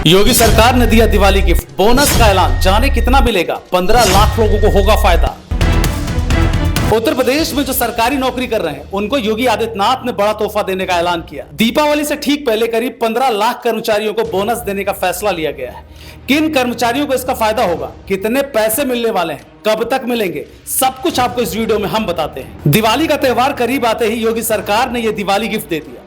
योगी सरकार ने दिया दिवाली गिफ्ट, बोनस का ऐलान, जाने कितना मिलेगा। 15 लाख लोगों को होगा फायदा। उत्तर प्रदेश में जो सरकारी नौकरी कर रहे हैं उनको योगी आदित्यनाथ ने बड़ा तोहफा देने का ऐलान किया। दीपावली से ठीक पहले करीब 15 लाख कर्मचारियों को बोनस देने का फैसला लिया गया है। किन कर्मचारियों को इसका फायदा होगा, कितने पैसे मिलने वाले हैं, कब तक मिलेंगे, सब कुछ आपको इस वीडियो में हम बताते हैं। दिवाली का त्योहार करीब आते ही योगी सरकार ने यह दिवाली गिफ्ट दे दिया।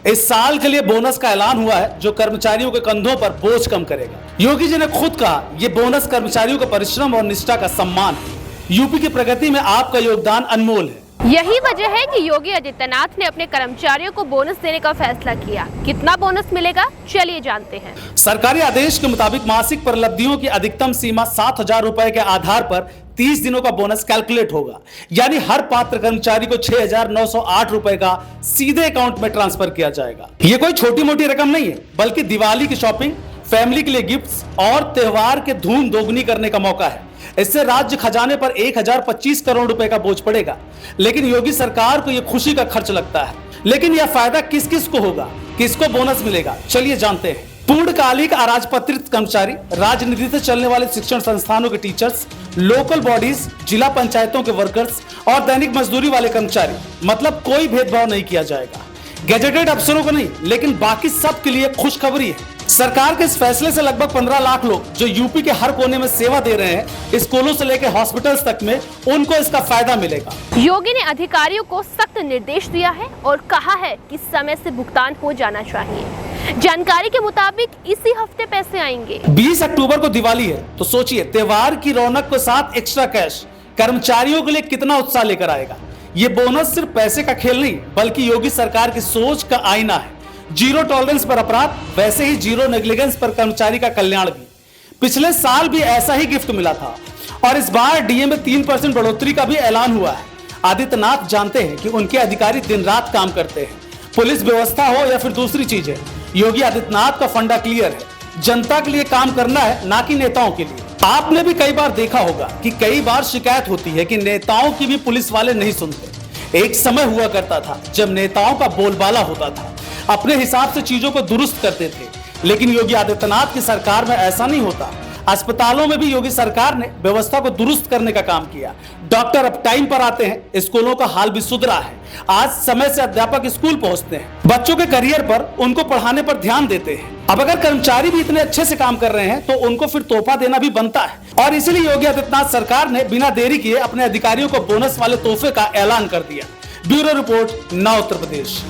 इस साल के लिए बोनस का ऐलान हुआ है जो कर्मचारियों के कंधों पर बोझ कम करेगा। योगी जी ने खुद कहा, यह बोनस कर्मचारियों का परिश्रम और निष्ठा का सम्मान है। यूपी की प्रगति में आपका योगदान अनमोल है। यही वजह है कि योगी आदित्यनाथ ने अपने कर्मचारियों को बोनस देने का फैसला किया। कितना बोनस मिलेगा, चलिए जानते हैं। सरकारी आदेश के मुताबिक मासिक परिलब्धियों की अधिकतम सीमा 7,000 रुपए के आधार पर 30 दिनों का बोनस कैलकुलेट होगा। यानी हर पात्र कर्मचारी को 6,908 रुपए का सीधे अकाउंट में ट्रांसफर किया जाएगा। ये कोई छोटी मोटी रकम नहीं है, बल्कि दिवाली की शॉपिंग, फैमिली के लिए गिफ्ट्स और त्योहार के धूम दोगुनी करने का मौका है। इससे राज्य खजाने पर 1,025 करोड़ रुपए का बोझ पड़ेगा। लेकिन योगी सरकार को यह खुशी का खर्च लगता है। लेकिन यह फायदा किस किस को होगा, किसको बोनस मिलेगा, चलिए जानते हैं। पूर्णकालिक अराजपत्रित कर्मचारी, राजनीति से चलने वाले शिक्षण संस्थानों के टीचर्स, लोकल बॉडीज, जिला पंचायतों के वर्कर्स और दैनिक मजदूरी वाले कर्मचारी, मतलब कोई भेदभाव नहीं किया जाएगा। गैजेटेड अफसरों को नहीं, लेकिन बाकी सब के लिए खुशखबरी है। सरकार के इस फैसले से लगभग 15 लाख लोग जो यूपी के हर कोने में सेवा दे रहे हैं, स्कूलों से लेकर हॉस्पिटल्स तक में, उनको इसका फायदा मिलेगा। योगी ने अधिकारियों को सख्त निर्देश दिया है और कहा है कि समय से भुगतान हो जाना चाहिए। जानकारी के मुताबिक इसी हफ्ते पैसे आएंगे। 20 अक्टूबर को दिवाली है, तो सोचिए त्योहार की रौनक के साथ एक्स्ट्रा कैश कर्मचारियों के लिए कितना उत्साह लेकर आएगा। ये बोनस सिर्फ पैसे का खेल नहीं, बल्कि योगी सरकार की सोच का आईना है। जीरो टॉलरेंस पर अपराध, वैसे ही जीरो नेग्लिजेंस पर कर्मचारी का कल्याण भी। पिछले साल भी ऐसा ही गिफ्ट मिला था और इस बार डीए में 3% बढ़ोतरी का भी ऐलान हुआ है। आदित्यनाथ जानते हैं कि उनके अधिकारी दिन रात काम करते हैं, पुलिस व्यवस्था हो या फिर दूसरी चीजें। योगी आदित्यनाथ का फंडा क्लियर है, जनता के लिए काम करना है, ना कि नेताओं के लिए। आपने भी कई बार देखा होगा कि कई बार शिकायत होती है कि नेताओं की भी पुलिस वाले नहीं सुनते। एक समय हुआ करता था जब नेताओं का बोलबाला होता था, अपने हिसाब से चीजों को दुरुस्त करते थे। लेकिन योगी आदित्यनाथ की सरकार में ऐसा नहीं होता। अस्पतालों में भी योगी सरकार ने व्यवस्था को दुरुस्त करने का काम किया। डॉक्टर अब टाइम पर आते हैं, स्कूलों का हाल भी सुधरा है। आज समय से अध्यापक स्कूल पहुंचते हैं, बच्चों के करियर पर, उनको पढ़ाने पर ध्यान देते हैं। अब अगर कर्मचारी भी इतने अच्छे से काम कर रहे हैं तो उनको फिर तोहफा देना भी बनता है। और इसीलिए योगी आदित्यनाथ सरकार ने बिना देरी किए अपने अधिकारियों को बोनस वाले तोहफे का ऐलान कर दिया। ब्यूरो रिपोर्ट, नौ उत्तर प्रदेश।